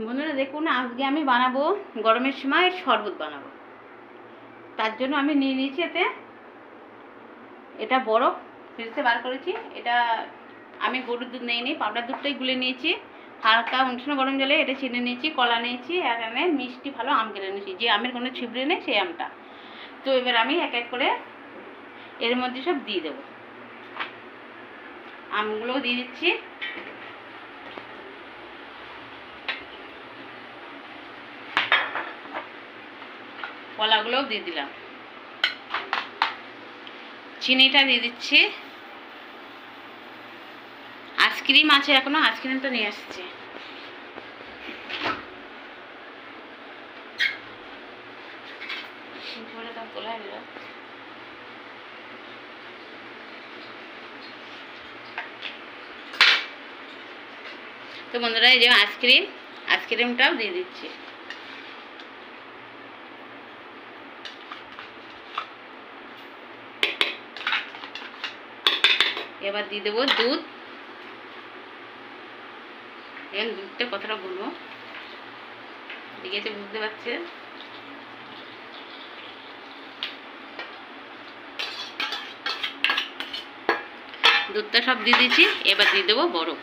বন্ধুরা দেখুন, আজকে আমি বানাবো গরমের সময় শরবত বানাবো। তার জন্য আমি নিয়ে নিয়েছি এটা বরফ ফ্রিজে বার করেছি। এটা আমি গরুর দুধ নিইনি, পাউডার দুধটাই গুলে নিয়েছি। হালকা উষ্ণ গরম জলে এটা চিনে নিয়েছি, কলা নিয়েছি, আর এখানে মিষ্টি ভালো আম কেটে নিয়েছি, যে আমের কোনো ছিবড়ে নেই সেই আমটা। তো এবার আমি এক এক করে এর মধ্যে সব দিয়ে দেবো। আমগুলোও দিয়ে দিচ্ছি, কলাগুলোও দিয়ে দিলাম, চিনিটা দিয়ে দিচ্ছি। আইসক্রিম আছে এখনো, আইসক্রিমটা নিয়ে আসছি। তো বন্ধুরা, এই যে আইসক্রিমটাও দিয়ে দিচ্ছি। এবার দিয়ে দেবো দুধ। এখন দুধটা কতটা গুলবো দেখে বুঝতে পারছে। দুধটা সব দিয়ে দিচ্ছি। এবার দিয়ে দেবো বরফ।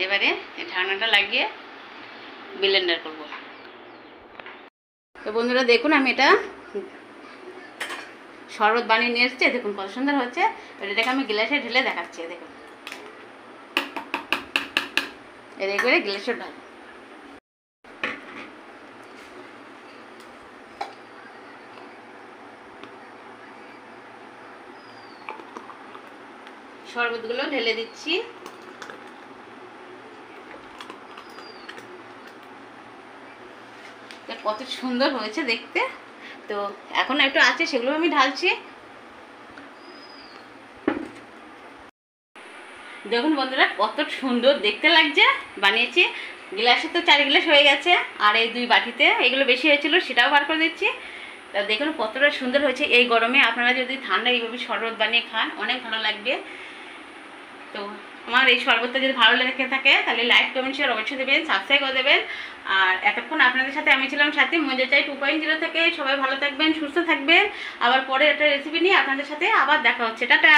এবারে ঢাকনাটা লাগিয়ে ব্লেন্ডার করব। তো বন্ধুরা দেখুন, আমি এটা শরবত বানিয়ে নিয়ে এসেছি। দেখুন কত সুন্দর হচ্ছে। এটাকে আমি গ্লাসে ঢেলে দেখাচ্ছি। দেখুন এর করে গ্লাসে ঢাল। শরবতগুলো ঢেলে দিচ্ছি। কত সুন্দর হয়েছে দেখতে। তো এখন একটু আছে, সেগুলো আমি ঢালছি। দেখুন বন্ধুরা, কত সুন্দর দেখতে লাগছে। বানিয়েছি গ্লাসে তো 4 গ্লাস হয়ে গেছে, আর এই 2 বাটিতে এগুলো বেশি হয়েছিল, সেটাও বার করে দিচ্ছি। তা দেখুন কতটা সুন্দর হয়েছে। এই গরমে আপনারা যদি ঠান্ডা এইভাবে শরবত বানিয়ে খান, অনেক ভালো লাগবে। তো আমার এই শরবতটা যদি ভালো লেগে থাকে তাহলে লাইক কমেন্ট শেয়ার অবশ্যই দেবেন, সাবস্ক্রাইব করে দেবেন। আর এতক্ষণ আপনাদের সাথে আমি ছিলাম সাথী মজা চাই 2.0 থেকে। সবাই ভালো থাকবেন, সুস্থ থাকবেন। আবার পরে একটা রেসিপি নিয়ে আপনাদের সাথে আবার দেখা হচ্ছে। টাটা।